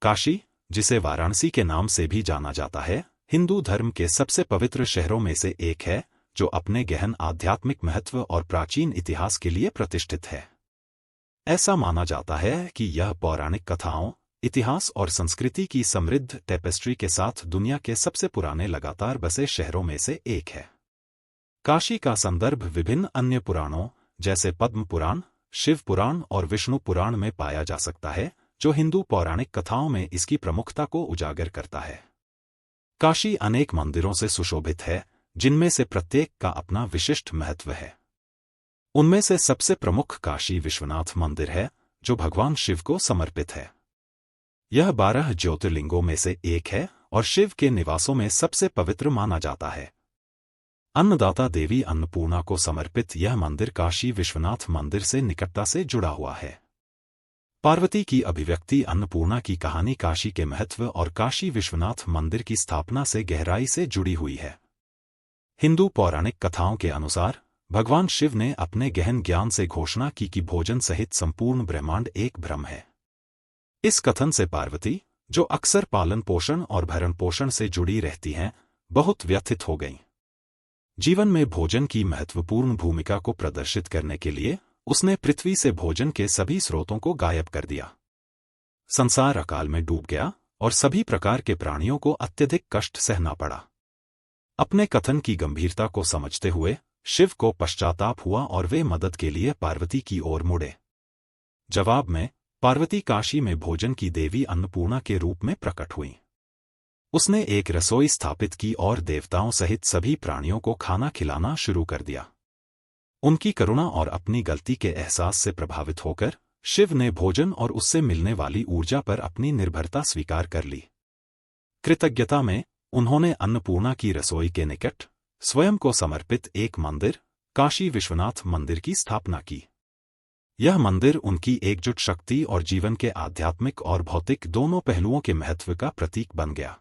काशी, जिसे वाराणसी के नाम से भी जाना जाता है, हिंदू धर्म के सबसे पवित्र शहरों में से एक है, जो अपने गहन आध्यात्मिक महत्व और प्राचीन इतिहास के लिए प्रतिष्ठित है। ऐसा माना जाता है कि यह पौराणिक कथाओं, इतिहास और संस्कृति की समृद्ध टेपेस्ट्री के साथ दुनिया के सबसे पुराने लगातार बसे शहरों में से एक है। काशी का संदर्भ विभिन्न अन्य पुराणों, जैसे पद्म पुराण, शिव पुराण और विष्णु पुराण में पाया जा सकता है, जो हिंदू पौराणिक कथाओं में इसकी प्रमुखता को उजागर करता है। काशी अनेक मंदिरों से सुशोभित है, जिनमें से प्रत्येक का अपना विशिष्ट महत्व है। उनमें से सबसे प्रमुख काशी विश्वनाथ मंदिर है, जो भगवान शिव को समर्पित है। यह 12 ज्योतिर्लिंगों में से एक है और शिव के निवासों में सबसे पवित्र माना जाता है। अन्नदाता देवी अन्नपूर्णा को समर्पित यह मंदिर काशी विश्वनाथ मंदिर से निकटता से जुड़ा हुआ है। पार्वती की अभिव्यक्ति अन्नपूर्णा की कहानी काशी के महत्व और काशी विश्वनाथ मंदिर की स्थापना से गहराई से जुड़ी हुई है। हिंदू पौराणिक कथाओं के अनुसार भगवान शिव ने अपने गहन ज्ञान से घोषणा की कि भोजन सहित संपूर्ण ब्रह्मांड एक भ्रम है। इस कथन से पार्वती, जो अक्सर पालन पोषण और भरण पोषण से जुड़ी रहती हैं, बहुत व्यथित हो गईं। जीवन में भोजन की महत्वपूर्ण भूमिका को प्रदर्शित करने के लिए उसने पृथ्वी से भोजन के सभी स्रोतों को गायब कर दिया। संसार अकाल में डूब गया और सभी प्रकार के प्राणियों को अत्यधिक कष्ट सहना पड़ा। अपने कथन की गंभीरता को समझते हुए शिव को पश्चाताप हुआ और वे मदद के लिए पार्वती की ओर मुड़े। जवाब में पार्वती काशी में भोजन की देवी अन्नपूर्णा के रूप में प्रकट हुई। उसने एक रसोई स्थापित की और देवताओं सहित सभी प्राणियों को खाना खिलाना शुरू कर दिया। उनकी करुणा और अपनी गलती के एहसास से प्रभावित होकर शिव ने भोजन और उससे मिलने वाली ऊर्जा पर अपनी निर्भरता स्वीकार कर ली। कृतज्ञता में उन्होंने अन्नपूर्णा की रसोई के निकट स्वयं को समर्पित एक मंदिर, काशी विश्वनाथ मंदिर की स्थापना की। यह मंदिर उनकी एकजुट शक्ति और जीवन के आध्यात्मिक और भौतिक दोनों पहलुओं के महत्व का प्रतीक बन गया।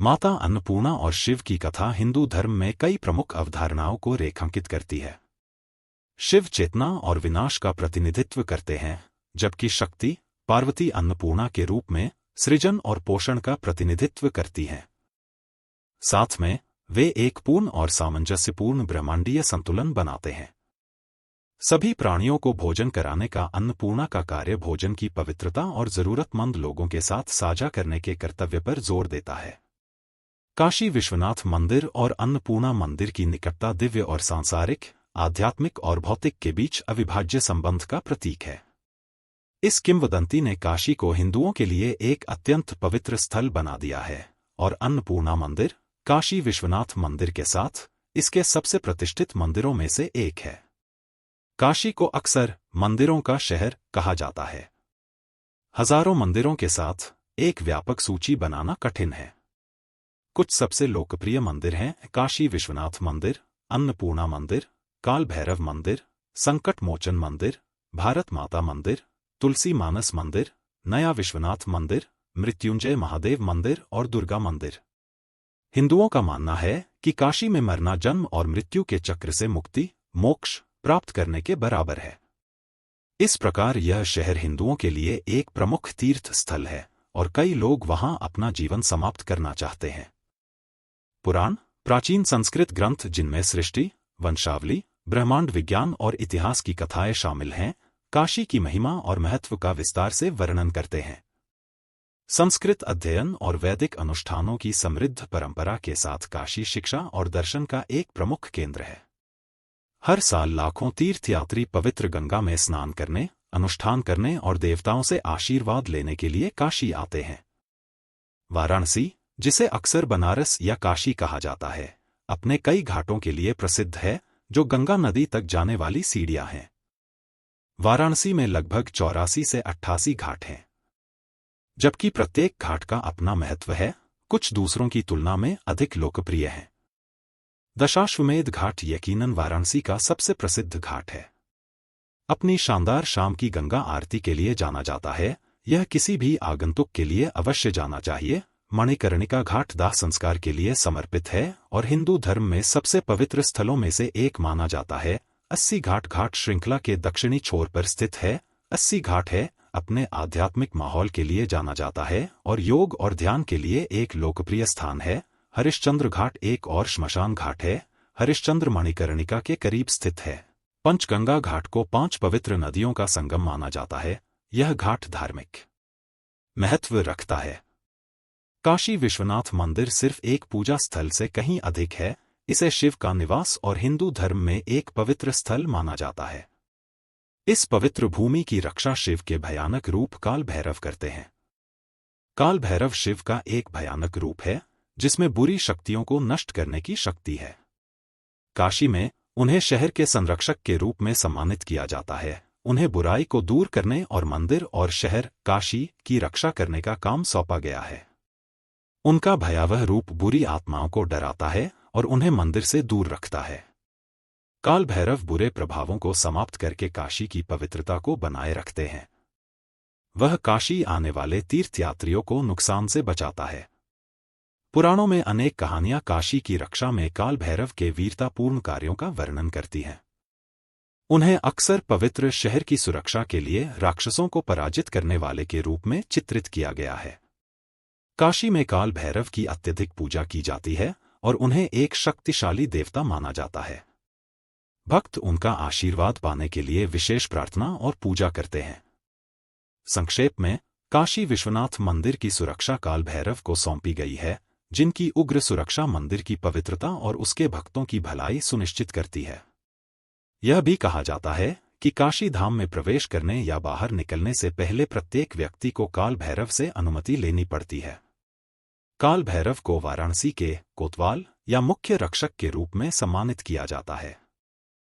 माता अन्नपूर्णा और शिव की कथा हिंदू धर्म में कई प्रमुख अवधारणाओं को रेखांकित करती है। शिव चेतना और विनाश का प्रतिनिधित्व करते हैं, जबकि शक्ति, पार्वती अन्नपूर्णा के रूप में सृजन और पोषण का प्रतिनिधित्व करती हैं। साथ में वे एक पूर्ण और सामंजस्यपूर्ण ब्रह्मांडीय संतुलन बनाते हैं। सभी प्राणियों को भोजन कराने का अन्नपूर्णा का कार्य भोजन की पवित्रता और जरूरतमंद लोगों के साथ साझा करने के कर्तव्य पर जोर देता है। काशी विश्वनाथ मंदिर और अन्नपूर्णा मंदिर की निकटता दिव्य और सांसारिक, आध्यात्मिक और भौतिक के बीच अविभाज्य संबंध का प्रतीक है। इस किंवदंती ने काशी को हिंदुओं के लिए एक अत्यंत पवित्र स्थल बना दिया है और अन्नपूर्णा मंदिर, काशी विश्वनाथ मंदिर के साथ इसके सबसे प्रतिष्ठित मंदिरों में से एक है। काशी को अक्सर मंदिरों का शहर कहा जाता है। हजारों मंदिरों के साथ एक व्यापक सूची बनाना कठिन है। कुछ सबसे लोकप्रिय मंदिर हैं काशी विश्वनाथ मंदिर, अन्नपूर्णा मंदिर, काल भैरव मंदिर, संकट मोचन मंदिर, भारत माता मंदिर, तुलसी मानस मंदिर, नया विश्वनाथ मंदिर, मृत्युंजय महादेव मंदिर और दुर्गा मंदिर। हिंदुओं का मानना है कि काशी में मरना जन्म और मृत्यु के चक्र से मुक्ति, मोक्ष प्राप्त करने के बराबर है। इस प्रकार यह शहर हिंदुओं के लिए एक प्रमुख तीर्थ स्थल है और कई लोग वहां अपना जीवन समाप्त करना चाहते हैं। पुराण, प्राचीन संस्कृत ग्रंथ जिनमें सृष्टि, वंशावली, ब्रह्मांड विज्ञान और इतिहास की कथाएं शामिल हैं, काशी की महिमा और महत्व का विस्तार से वर्णन करते हैं। संस्कृत अध्ययन और वैदिक अनुष्ठानों की समृद्ध परंपरा के साथ काशी शिक्षा और दर्शन का एक प्रमुख केंद्र है। हर साल लाखों तीर्थयात्री पवित्र गंगा में स्नान करने, अनुष्ठान करने और देवताओं से आशीर्वाद लेने के लिए काशी आते हैं। वाराणसी, जिसे अक्सर बनारस या काशी कहा जाता है, अपने कई घाटों के लिए प्रसिद्ध है, जो गंगा नदी तक जाने वाली सीढ़ियां हैं। वाराणसी में लगभग 84 से 88 घाट हैं। जबकि प्रत्येक घाट का अपना महत्व है, कुछ दूसरों की तुलना में अधिक लोकप्रिय हैं। दशाश्वमेध घाट यकीनन वाराणसी का सबसे प्रसिद्ध घाट है। अपनी शानदार शाम की गंगा आरती के लिए जाना जाता है। यह किसी भी आगंतुक के लिए अवश्य जाना चाहिए। मणिकर्णिका घाट दाह संस्कार के लिए समर्पित है और हिंदू धर्म में सबसे पवित्र स्थलों में से एक माना जाता है। 80 घाट घाट श्रृंखला के दक्षिणी छोर पर स्थित है। 80 घाट है अपने आध्यात्मिक माहौल के लिए जाना जाता है और योग और ध्यान के लिए एक लोकप्रिय स्थान है। हरिश्चंद्र घाट एक और श्मशान घाट है। हरिश्चंद्र मणिकर्णिका के करीब स्थित है। पंचगंगा घाट को 5 पवित्र नदियों का संगम माना जाता है। यह घाट धार्मिक महत्व रखता है। काशी विश्वनाथ मंदिर सिर्फ एक पूजा स्थल से कहीं अधिक है। इसे शिव का निवास और हिंदू धर्म में एक पवित्र स्थल माना जाता है। इस पवित्र भूमि की रक्षा शिव के भयानक रूप काल भैरव करते हैं। काल भैरव शिव का एक भयानक रूप है जिसमें बुरी शक्तियों को नष्ट करने की शक्ति है। काशी में उन्हें शहर के संरक्षक के रूप में सम्मानित किया जाता है। उन्हें बुराई को दूर करने और मंदिर और शहर काशी की रक्षा करने का काम सौंपा गया है। उनका भयावह रूप बुरी आत्माओं को डराता है और उन्हें मंदिर से दूर रखता है। काल भैरव बुरे प्रभावों को समाप्त करके काशी की पवित्रता को बनाए रखते हैं। वह काशी आने वाले तीर्थयात्रियों को नुकसान से बचाता है। पुराणों में अनेक कहानियां काशी की रक्षा में काल भैरव के वीरतापूर्ण कार्यों का वर्णन करती हैं। उन्हें अक्सर पवित्र शहर की सुरक्षा के लिए राक्षसों को पराजित करने वाले के रूप में चित्रित किया गया है। काशी में काल भैरव की अत्यधिक पूजा की जाती है और उन्हें एक शक्तिशाली देवता माना जाता है। भक्त उनका आशीर्वाद पाने के लिए विशेष प्रार्थना और पूजा करते हैं। संक्षेप में, काशी विश्वनाथ मंदिर की सुरक्षा काल भैरव को सौंपी गई है, जिनकी उग्र सुरक्षा मंदिर की पवित्रता और उसके भक्तों की भलाई सुनिश्चित करती है। यह भी कहा जाता है कि काशी धाम में प्रवेश करने या बाहर निकलने से पहले प्रत्येक व्यक्ति को काल भैरव से अनुमति लेनी पड़ती है। काल भैरव को वाराणसी के कोतवाल या मुख्य रक्षक के रूप में सम्मानित किया जाता है।